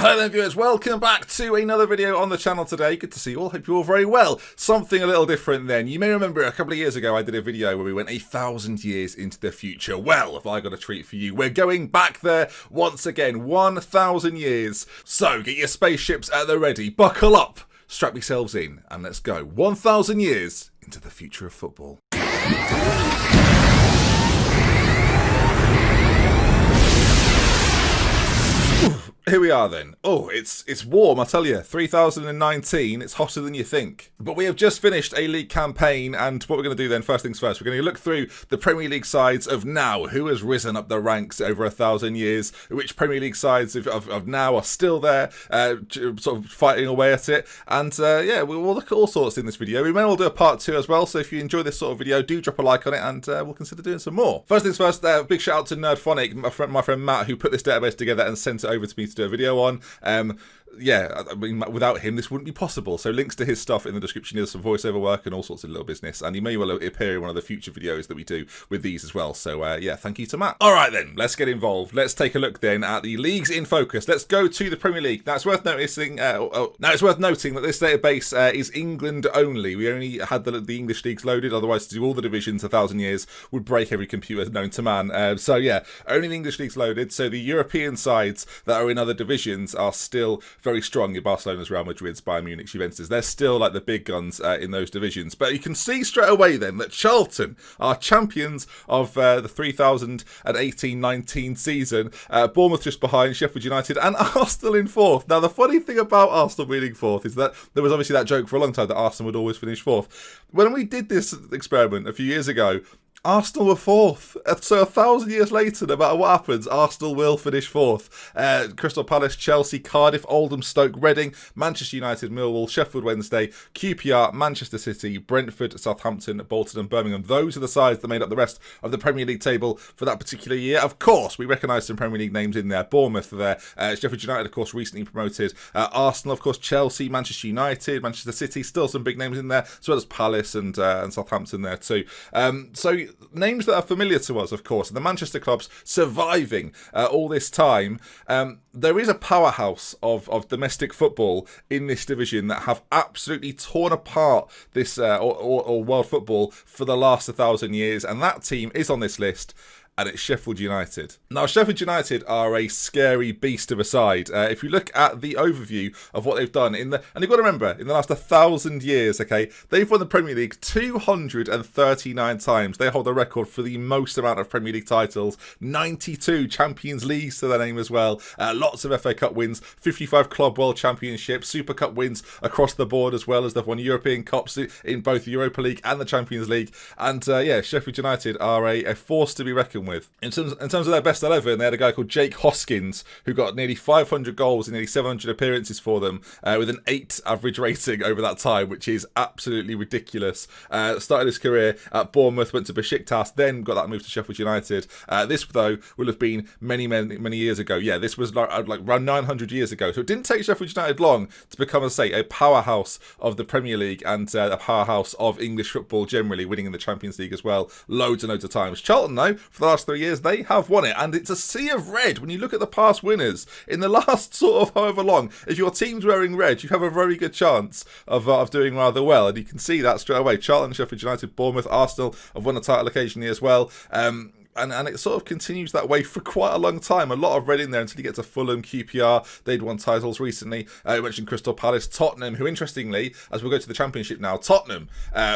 Hello there viewers, welcome back to another video on the channel today. Good to see you all, hope you're all very well. Something a little different then. You may remember a couple of years ago I did a video where we went 1,000 years into the future. Well, have I got a treat for you. We're going back there once again, 1,000 years. So get your spaceships at the ready, buckle up, strap yourselves in, and let's go 1,000 years into the future of football. Here we are then. Oh, it's warm, I tell you. 3019, it's hotter than you think. But we have just finished a league campaign, and what we're going to do then, first things first, we're going to look through the Premier League sides of now, who has risen up the ranks over 1,000 years, which Premier League sides of now are still there, sort of fighting away at it. And yeah, we'll look at all sorts in this video. We may well do a part 2 as well, so if you enjoy this sort of video, do drop a like on it, and we'll consider doing some more. First things first, big shout out to Nerdphonic, my friend Matt, who put this database together and sent it over to me to do a video on. Yeah, I mean, without him, this wouldn't be possible. So links to his stuff in the description. There's some voiceover work and all sorts of little business. And he may well appear in one of the future videos that we do with these as well. So yeah, thank you to Matt. All right then, let's get involved. Let's take a look then at the leagues in focus. Let's go to the Premier League. Now it's worth noticing. Now it's worth noting that this database is England only. We only had the English leagues loaded. Otherwise, to do all the divisions 1,000 years would break every computer known to man. So yeah, only the English leagues loaded. So the European sides that are in other divisions are still very strong. Your Barcelona's, Real Madrid's, Bayern Munich's, Juventus, they're still like the big guns in those divisions. But you can see straight away then that Charlton are champions of the 2018-19 season. Bournemouth just behind, Sheffield United, and Arsenal in 4th. Now the funny thing about Arsenal being 4th is that there was obviously that joke for a long time that Arsenal would always finish 4th. When we did this experiment a few years ago, Arsenal were 4th, so 1,000 years later, no matter what happens, Arsenal will finish 4th. Crystal Palace, Chelsea, Cardiff, Oldham, Stoke, Reading, Manchester United, Millwall, Sheffield Wednesday, QPR, Manchester City, Brentford, Southampton, Bolton and Birmingham. Those are the sides that made up the rest of the Premier League table for that particular year. Of course, we recognise some Premier League names in there. Bournemouth are there, Sheffield United, of course, recently promoted, Arsenal, of course, Chelsea, Manchester United, Manchester City, still some big names in there, as well as Palace and Southampton there too. So names that are familiar to us, of course, and the Manchester clubs surviving all this time. There is a powerhouse of domestic football in this division that have absolutely torn apart this or world football for the last 1,000 years, and that team is on this list. And it's Sheffield United. Now, Sheffield United are a scary beast of a side. If you look at the overview of what they've done and you've got to remember, in the last 1,000 years, okay, they've won the Premier League 239 times. They hold the record for the most amount of Premier League titles, 92 Champions Leagues to their name as well, lots of FA Cup wins, 55 Club World Championships, Super Cup wins across the board, as well as they've won European Cups in both the Europa League and the Champions League. And yeah, Sheffield United are a force to be reckoned with. In terms of their best 11, they had a guy called Jake Hoskins, who got nearly 500 goals in nearly 700 appearances for them, with an 8 average rating over that time, which is absolutely ridiculous. Started his career at Bournemouth, went to Besiktas, then got that move to Sheffield United. This, though, will have been many years ago. Yeah, this was like around 900 years ago. So it didn't take Sheffield United long to become, as I say, a powerhouse of the Premier League and a powerhouse of English football generally, winning in the Champions League as well, loads and loads of times. Charlton, though, for the last 3 years, they have won it, and it's a sea of red. When you look at the past winners in the last sort of however long, if your team's wearing red, you have a very good chance of doing rather well, and you can see that straight away. Charlton, Sheffield United, Bournemouth, Arsenal have won a title occasionally as well. And it sort of continues that way for quite a long time. A lot of red in there until you get to Fulham, QPR. They'd won titles recently. I mentioned Crystal Palace, Tottenham, who interestingly, as we'll go to the Championship now, Tottenham,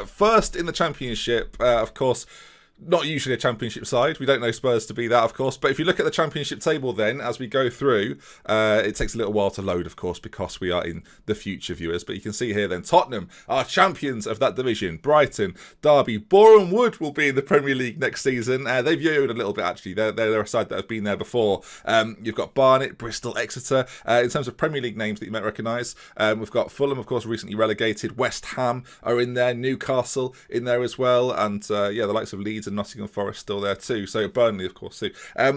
first in the Championship, of course, not usually a Championship side. We don't know Spurs to be that, of course. But if you look at the Championship table then, as we go through, it takes a little while to load, of course, because we are in the future, viewers. But you can see here then, Tottenham are champions of that division. Brighton, Derby, Boreham Wood will be in the Premier League next season. They've yo-yoed a little bit, actually. They're a side that have been there before. You've got Barnet, Bristol, Exeter. In terms of Premier League names that you might recognise, we've got Fulham, of course, recently relegated. West Ham are in there. Newcastle in there as well. And yeah, the likes of Leeds and Nottingham Forest still there too. So Burnley, of course, too.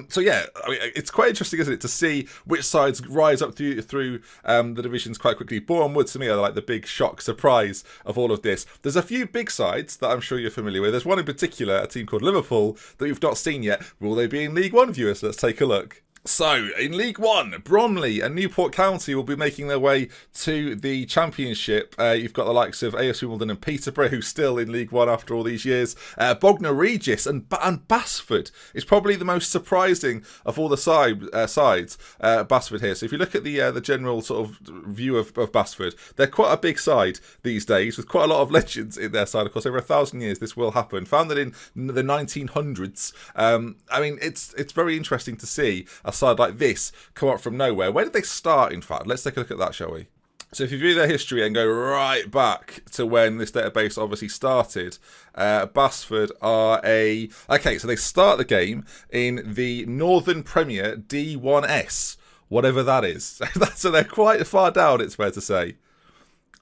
So yeah, I mean, it's quite interesting, isn't it, to see which sides rise up through the divisions quite quickly. Boreham Wood, to me, are like the big shock surprise of all of this. There's a few big sides that I'm sure you're familiar with. There's one in particular, a team called Liverpool, that you've not seen yet. Will they be in League One, viewers? Let's take a look. So, in League One, Bromley and Newport County will be making their way to the Championship. You've got the likes of AS Wimbledon and Peterborough, who's still in League One after all these years. Bognor Regis and Basford is probably the most surprising of all the sides. Basford here. So, if you look at the general sort of view of Basford, they're quite a big side these days with quite a lot of legends in their side. Of course, over 1,000 years this will happen. Founded in the 1900s. I mean, it's very interesting to see a side like this come up from nowhere. Where did they start, in fact? Let's take a look at that, shall we? So if you view their history and go right back to when this database obviously started, Basford are okay, so they start the game in the Northern Premier D1S, whatever that is. So they're quite far down, it's fair to say.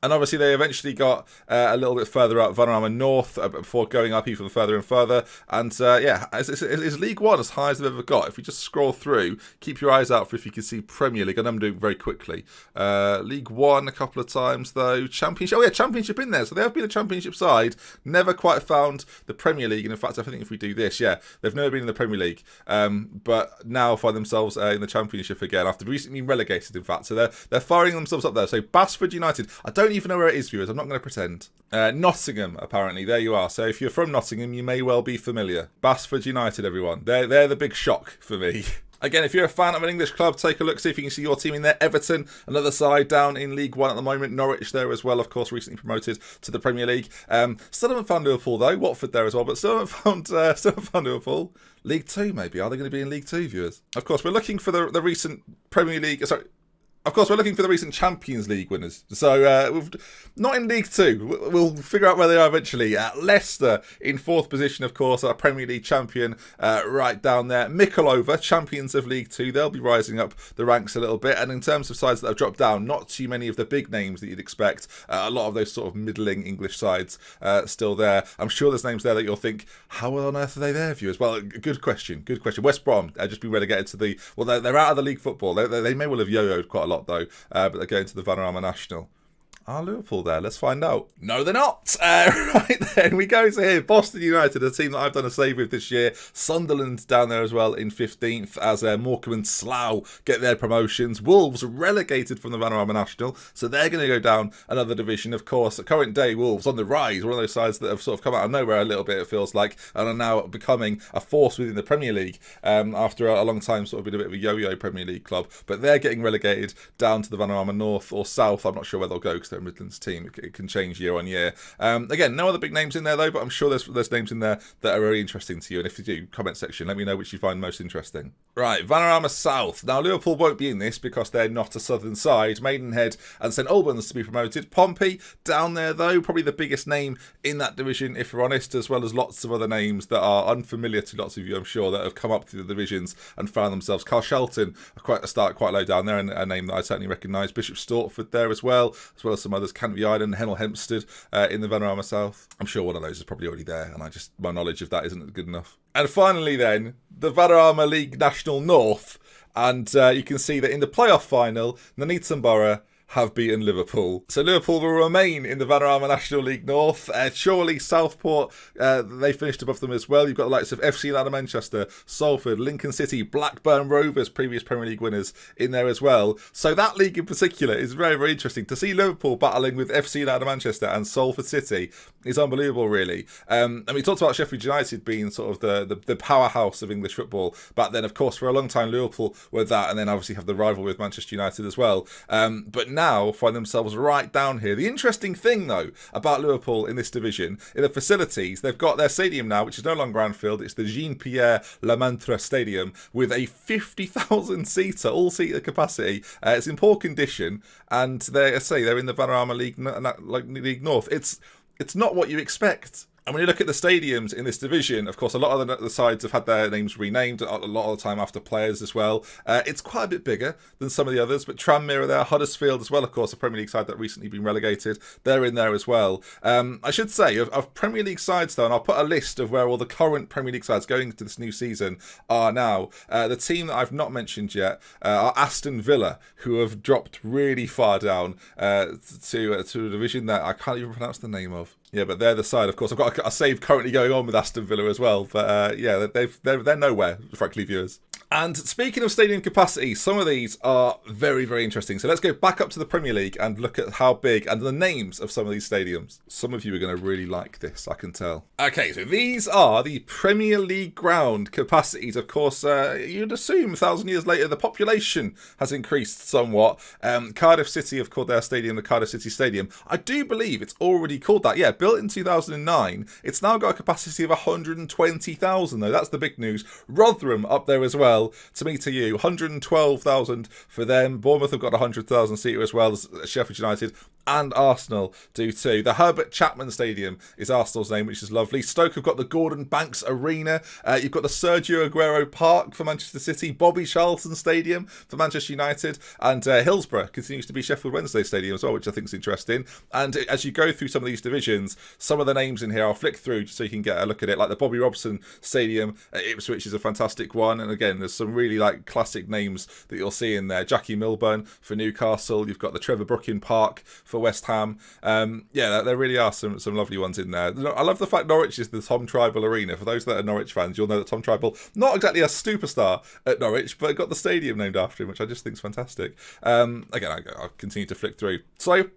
And obviously they eventually got a little bit further up Vanarama North before going up even further and further. And yeah, it's League One as high as they've ever got. If you just scroll through, keep your eyes out for if you can see Premier League. And I'm doing it very quickly. League One a couple of times though. Championship. Oh yeah, Championship in there. So they have been a Championship side. Never quite found the Premier League. And in fact, I think if we do this, yeah, they've never been in the Premier League. But now find themselves in the Championship again after recently being relegated, in fact. So they're firing themselves up there. So Basford United. I don't even know where it is, viewers. I'm not going to pretend. Nottingham, apparently. There you are. So if you're from Nottingham, you may well be familiar. Basford United, everyone. They're the big shock for me. Again, if you're a fan of an English club, take a look, see if you can see your team in there. Everton, another side down in League One at the moment. Norwich there as well, of course, recently promoted to the Premier League. Still haven't found Liverpool, though. Watford there as well, but still haven't found Liverpool. League Two, maybe. Are they going to be in League Two, viewers? Of course, we're looking for the recent Premier League... Sorry. Of course, we're looking for the recent Champions League winners. So, not in League Two. We'll figure out where they are eventually. Leicester in fourth position, of course, our Premier League champion right down there. Mikolova, champions of League Two. They'll be rising up the ranks a little bit. And in terms of sides that have dropped down, not too many of the big names that you'd expect. A lot of those sort of middling English sides still there. I'm sure there's names there that you'll think, how on earth are they there, viewers? Well, good question. Good question. West Brom just been relegated to the... Well, they're out of the league football. They may well have yo-yoed quite a lot, though, but they're going to the Vanarama National. Are Liverpool there? Let's find out. No, they're not. Right then, we go to here. Boston United, a team that I've done a save with this year. Sunderland down there as well in 15th as Morecambe and Slough get their promotions. Wolves relegated from the Vanarama National, so they're going to go down another division. Of course, current day Wolves on the rise, one of those sides that have sort of come out of nowhere a little bit, it feels like, and are now becoming a force within the Premier League after a long time sort of been a bit of a yo-yo Premier League club. But they're getting relegated down to the Vanarama North or South. I'm not sure where they'll go because they're a Midlands team. It can change year on year. Again, no other big names in there though, but I'm sure there's names in there that are very interesting to you. And if you do, comment section, let me know which you find most interesting. Right, Vanarama South. Now, Liverpool won't be in this because they're not a southern side. Maidenhead and St Albans to be promoted. Pompey down there though, probably the biggest name in that division, if we're honest, as well as lots of other names that are unfamiliar to lots of you, I'm sure, that have come up through the divisions and found themselves. Carshalton, quite low down there, and a name that I certainly recognise. Bishop Stortford there as well as some others. Canterbury Island, Hemel Hempstead in the Vanarama South. I'm sure one of those is probably already there, and my knowledge of that isn't good enough. And finally then, the Vanarama League National North, and you can see that in the playoff final, Nuneaton Borough have beaten Liverpool. So Liverpool will remain in the Vanarama National League North. Surely Southport, they finished above them as well. You've got the likes of FC United Manchester, Salford, Lincoln City, Blackburn Rovers, previous Premier League winners, in there as well. So that league in particular is very, very interesting. To see Liverpool battling with FC United Manchester and Salford City is unbelievable, really. And we talked about Sheffield United being sort of the powerhouse of English football back then. Of course, for a long time, Liverpool were that, and then obviously have the rival with Manchester United as well. But now find themselves right down here. The interesting thing, though, about Liverpool in this division, in the facilities, they've got their stadium now, which is no longer Anfield. It's the Jean-Pierre Lamantra Stadium with a 50,000-seater, all-seater capacity. It's in poor condition, and they're in the Vanarama League North. It's not what you expect. And when you look at the stadiums in this division, of course, a lot of the sides have had their names renamed a lot of the time after players as well. It's quite a bit bigger than some of the others, but Tranmere are there, Huddersfield as well, of course, a Premier League side that recently been relegated. They're in there as well. I should say, of Premier League sides, though, and I'll put a list of where all the current Premier League sides going into this new season are now. The team that I've not mentioned yet are Aston Villa, who have dropped really far down to a division that I can't even pronounce the name of. Yeah, but they're the side, of course. I've got a save currently going on with Aston Villa as well. But yeah, they're nowhere, frankly, viewers. And speaking of stadium capacity, some of these are very, very interesting. So let's go back up to the Premier League and look at how big and the names of some of these stadiums. Some of you are going to really like this, I can tell. Okay, so these are the Premier League ground capacities. Of course, you'd assume 1,000 years later the population has increased somewhat. Cardiff City have called their stadium the Cardiff City Stadium. I do believe it's already called that. Yeah, built in 2009. It's now got a capacity of 120,000 though. That's the big news. Rotherham up there as well. To me, to you, 112,000 for them. Bournemouth have got a 100,000 seater as well as Sheffield United, and Arsenal do too. The Herbert Chapman Stadium is Arsenal's name, which is lovely. Stoke have got the Gordon Banks Arena. You've got the Sergio Aguero Park for Manchester City, Bobby Charlton Stadium for Manchester United, and Hillsborough continues to be Sheffield Wednesday Stadium as well, which I think is interesting. And as you go through some of these divisions, some of the names in here, I'll flick through just so you can get a look at it, like the Bobby Robson Stadium at Ipswich is a fantastic one. And again, there's some really like classic names that you'll see in there. Jackie Milburn for Newcastle. You've got the Trevor Brooking Park for West Ham. Yeah, there really are some lovely ones in there. I love the fact Norwich is the Tom Tribal Arena. For those that are Norwich fans, you'll know that Tom Tribal, not exactly a superstar at Norwich, but got the stadium named after him, which I just think is fantastic. Again, I'll continue to flick through. So,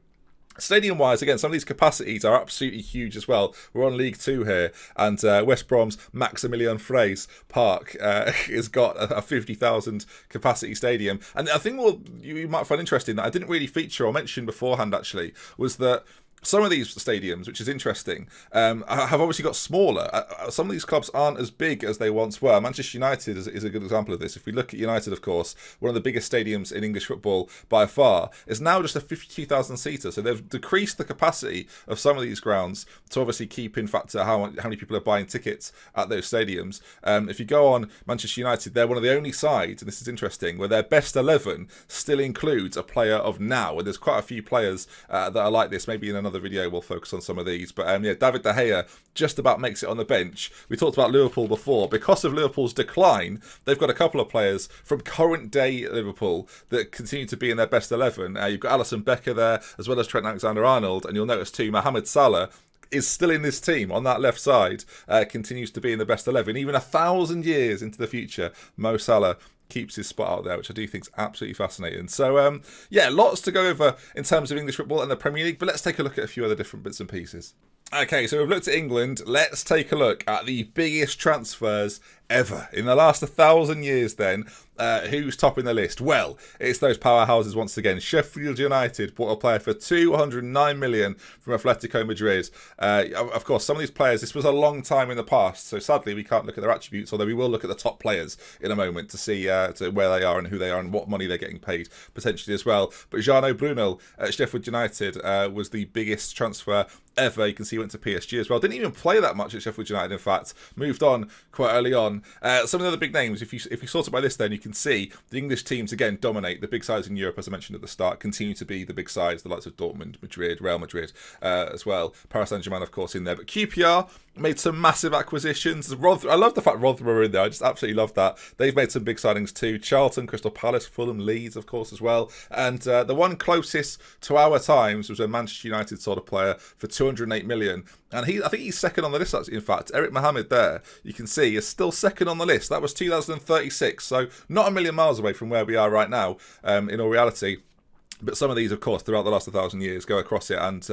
stadium-wise, again, some of these capacities are absolutely huge as well. We're on League 2 here, and West Brom's Maximilian Freys Park has got a 50,000 capacity stadium. And I think what you might find interesting that I didn't really feature or mention beforehand, actually, was that some of these stadiums, which is interesting, have obviously got smaller. Some of these clubs aren't as big as they once were. Manchester United is a good example of this. If we look at United, of course, one of the biggest stadiums in English football by far, is now just a 52,000 seater. So they've decreased the capacity of some of these grounds to obviously keep in factor how many people are buying tickets at those stadiums. If you go on Manchester United, they're one of the only sides, and this is interesting, where their best 11 still includes a player of now. And there's quite a few players that are like this. Maybe in another video we'll focus on some of these, but yeah, David De Gea just about makes it on the bench. We talked about Liverpool before. Because of Liverpool's decline, they've got a couple of players from current day Liverpool that continue to be in their best 11. You've got Alisson Becker there, as well as Trent Alexander-Arnold, and you'll notice too Mohamed Salah is still in this team on that left side, continues to be in the best 11. Even 1,000 years into the future, Mo Salah keeps his spot out there, which I do think is absolutely fascinating. So, yeah, lots to go over in terms of English football and the Premier League, but let's take a look at a few other different bits and pieces. Okay, so we've looked at England. Let's take a look at the biggest transfers ever in the last 1,000 years then. Who's topping the list? Well, it's those powerhouses once again. Sheffield United bought a player for 209 million from Atletico Madrid. Of course, some of these players, this was a long time in the past, so sadly we can't look at their attributes, although we will look at the top players in a moment to see to where they are and who they are and what money they're getting paid potentially as well. But Jano Brunel at Sheffield United was the biggest transfer ever. You can see he went to PSG as well. Didn't even play that much at Sheffield United, in fact. Moved on quite early on. Some of the other big names, if you sort it by this, then you can see the English teams again dominate. The big sides in Europe, as I mentioned at the start, continue to be the big sides, the likes of Dortmund, Madrid, Real Madrid as well. Paris Saint-Germain, of course, in there. But QPR made some massive acquisitions. I love the fact Rotherham are in there. I just absolutely love that. They've made some big signings too. Charlton, Crystal Palace, Fulham, Leeds, of course, as well. And the one closest to our times was when Manchester United sold a player for 208 million. And I think he's second on the list, actually, in fact. Eric Mohammed there, you can see, is still second on the list. That was 2036, so not a million miles away from where we are right now, in all reality. But some of these, of course, throughout the last 1,000 years, go across it, and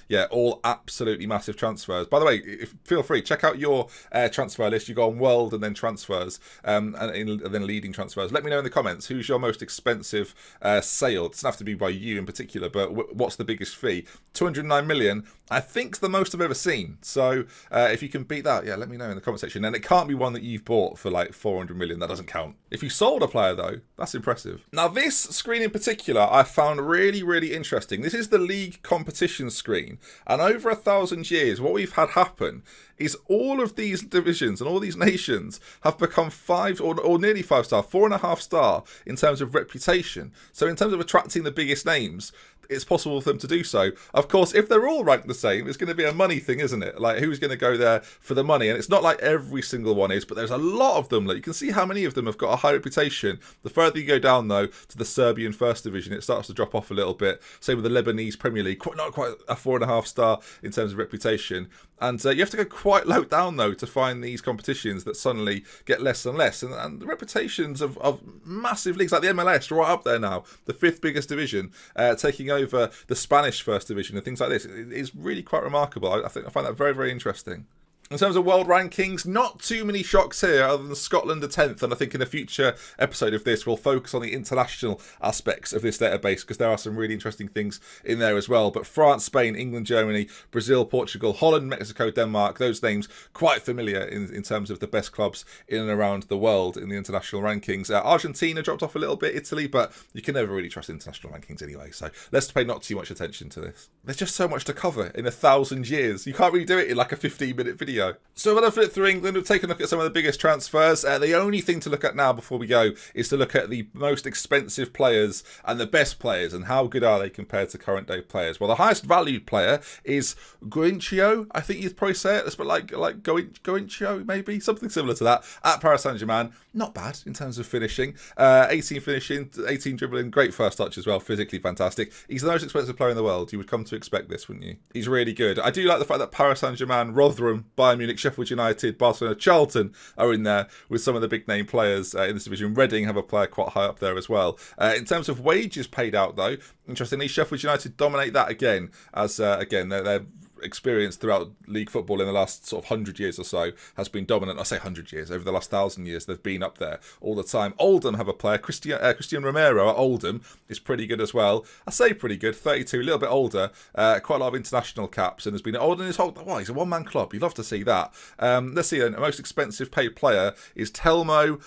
yeah, all absolutely massive transfers. By the way, feel free, check out your transfer list. You go on World and then Transfers, and then Leading Transfers. Let me know in the comments who's your most expensive sale. It doesn't have to be by you in particular, but what's the biggest fee? 209 million, I think, the most I've ever seen. So if you can beat that, yeah, let me know in the comment section. And it can't be one that you've bought for like 400 million. That doesn't count. If you sold a player, though, that's impressive. Now, this screen in particular, I found really, really interesting. This is the league competition screen. And over 1,000 years, what we've had happen is all of these divisions and all these nations have become 5 or nearly 5-star, 4.5 star in terms of reputation. So in terms of attracting the biggest names, it's possible for them to do so. Of course, if they're all ranked the same, it's going to be a money thing, isn't it? Like, who's going to go there for the money? And it's not like every single one is, but there's a lot of them. Like, you can see how many of them have got a high reputation. The further you go down, though, to the Serbian First Division, it starts to drop drop off a little bit. Same with the Lebanese Premier League, not quite a 4.5 star in terms of reputation. And you have to go quite low down, though, to find these competitions that suddenly get less and less. And the reputations of massive leagues like the MLS are right up there now, the 5th biggest division, taking over the Spanish First Division and things like this. It is really quite remarkable. I find that very, very interesting. In terms of world rankings, not too many shocks here other than Scotland are 10th, and I think in a future episode of this we'll focus on the international aspects of this database because there are some really interesting things in there as well. But France, Spain, England, Germany, Brazil, Portugal, Holland, Mexico, Denmark, those names quite familiar in terms of the best clubs in and around the world in the international rankings. Argentina dropped off a little bit, Italy, but you can never really trust international rankings anyway, so let's pay not too much attention to this. There's just so much to cover in 1,000 years. You can't really do it in like a 15-minute video. So when I flip through England, we've taken a look at some of the biggest transfers. The only thing to look at now before we go is to look at the most expensive players and the best players and how good are they compared to current day players. Well, the highest valued player is Goinchio. I think you'd probably say it. It's like Goinchio, maybe something similar to that at Paris Saint-Germain. Not bad in terms of finishing. 18 finishing, 18 dribbling, great first touch as well. Physically fantastic. He's the most expensive player in the world. You would come to expect this, wouldn't you? He's really good. I do like the fact that Paris Saint-Germain, Rotherham, Bayern Munich, Sheffield United, Barcelona, Charlton are in there with some of the big name players in this division. Reading have a player quite high up there as well. In terms of wages paid out, though, interestingly, Sheffield United dominate that again, as again they're experience throughout league football in the last sort of 100 years or so has been dominant. I say 100 years, over the last 1,000 years they've been up there all the time. Oldham have a player, Christian Romero at Oldham is pretty good as well. I say pretty good, 32, a little bit older, quite a lot of international caps, and has been older in his whole, he's a one-man club, you'd love to see that. Let's see then, the most expensive paid player is Telmo.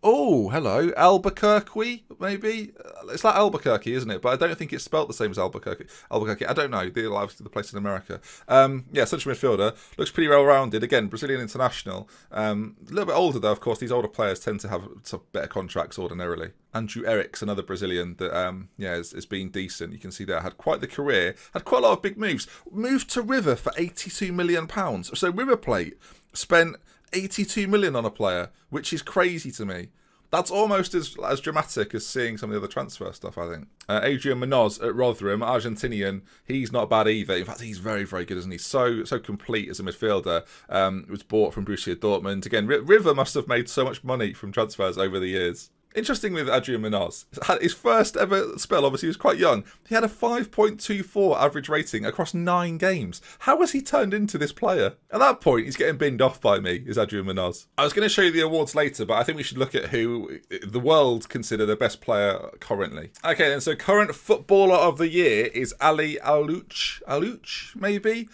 Oh, hello, Albuquerque, maybe? It's like Albuquerque, isn't it? But I don't think it's spelt the same as Albuquerque. I don't know. Obviously, the place in America. Central midfielder. Looks pretty well-rounded. Again, Brazilian international. A little bit older, though, of course. These older players tend to have some better contracts ordinarily. Andrew Eriks, another Brazilian that, has been decent. You can see there, had quite the career. Had quite a lot of big moves. Moved to River for £82 million. So River Plate spent 82 million on a player, which is crazy to me. That's almost as dramatic as seeing some of the other transfer stuff, I think. Adrian Munoz at Rotherham, Argentinian, he's not bad either. In fact, he's very, very good, isn't he? So complete as a midfielder. Was bought from Borussia Dortmund. Again, River must have made so much money from transfers over the years. Interesting with Adrian Munoz, his first ever spell, obviously he was quite young. He had a 5.24 average rating across 9 games. How has he turned into this player? At that point, he's getting binned off by me, is Adrian Munoz. I was going to show you the awards later, but I think we should look at who the world consider the best player currently. Okay, then, so current footballer of the year is Ali Alouch, maybe,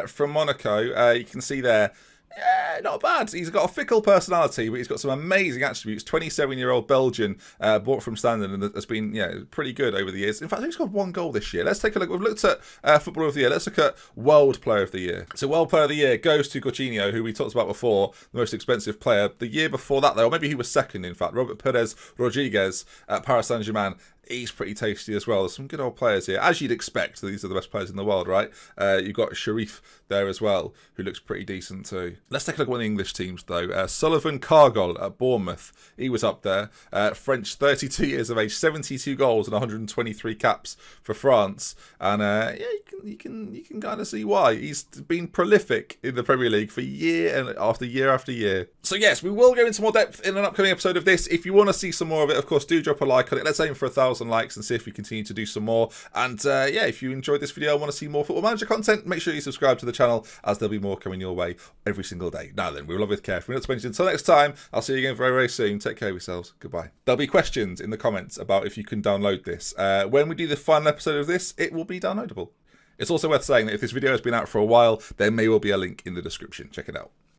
from Monaco. You can see there. Yeah, not bad. He's got a fickle personality, but he's got some amazing attributes. 27-year-old Belgian, bought from Standard, and has been pretty good over the years. In fact, he's got 1 goal this year. Let's take a look. We've looked at Footballer of the Year. Let's look at World Player of the Year. So World Player of the Year goes to Coutinho, who we talked about before, the most expensive player. The year before that, though, or maybe he was second, in fact, Robert Perez Rodriguez at Paris Saint-Germain. He's pretty tasty as well. There's some good old players here, as you'd expect. These are the best players in the world, right? You've got Sharif there as well, who looks pretty decent too. Let's take a look at one of the English teams, though. Sullivan Cargol at Bournemouth. He was up there. French, 32 years of age, 72 goals and 123 caps for France. And you can kind of see why. He's been prolific in the Premier League for year after year. So yes, we will go into more depth in an upcoming episode of this. If you want to see some more of it, of course, do drop a like on it. Let's aim for 1,000 likes and see if we continue to do some more. And if you enjoyed this video and want to see more Football Manager content, make sure you subscribe to the channel, as there'll be more coming your way every single day. Now then, we love with care. From DoctorBenjy, until next time, I'll see you again very, very soon. Take care of yourselves. Goodbye. There'll be questions in the comments about if you can download this. When we do the final episode of this, it will be downloadable. It's also worth saying that if this video has been out for a while, there may well be a link in the description. Check it out.